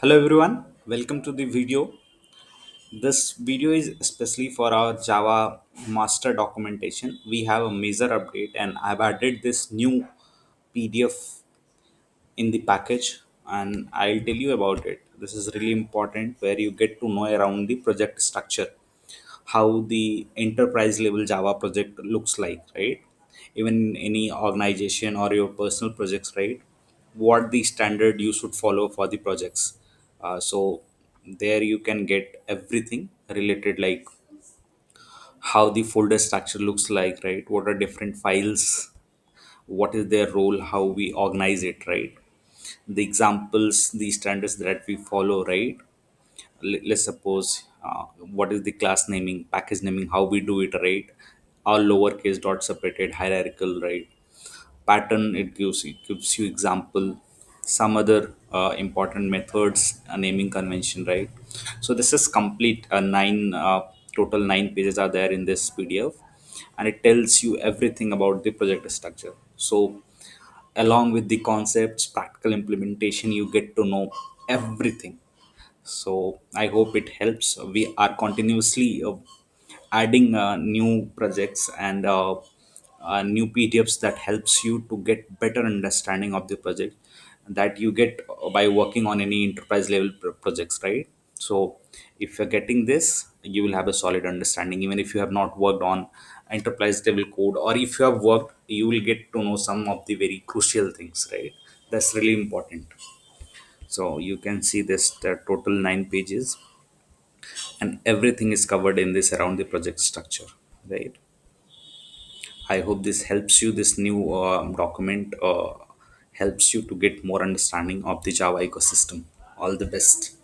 Hello everyone, welcome to the video. This video is especially for our Java master documentation. We have a major update and I've added this new PDF in the package and I'll tell you about it. This is really important where you get to know around the project structure, how the enterprise level Java project looks like, right? Even any organization or your personal projects, right? What the standard you should follow for the projects. So there you can get everything related, like how the folder structure looks like, right? What are different files, what is their role, how we organize it, right? The examples, the standards that we follow, right? Let's suppose what is the class naming, package naming, how we do it, right? All lowercase dot separated, hierarchical, right? Pattern, it gives you example, some other important methods, a naming convention, right? So this is complete, nine total 9 pages are there in this PDF, and it tells you everything about the project structure. So along with the concepts, practical implementation, you get to know everything. So I hope it helps. We are continuously adding new projects and new PDFs that helps you to get better understanding of the project that you get by working on any enterprise level projects, right? So if you're getting this, you will have a solid understanding. Even if you have not worked on enterprise level code, or if you have worked, you will get to know some of the very crucial things, right? That's really important. So you can see this, the total 9 pages, and everything is covered in this around the project structure, right? I hope this helps you. This new document helps you to get more understanding of the Java ecosystem. All the best.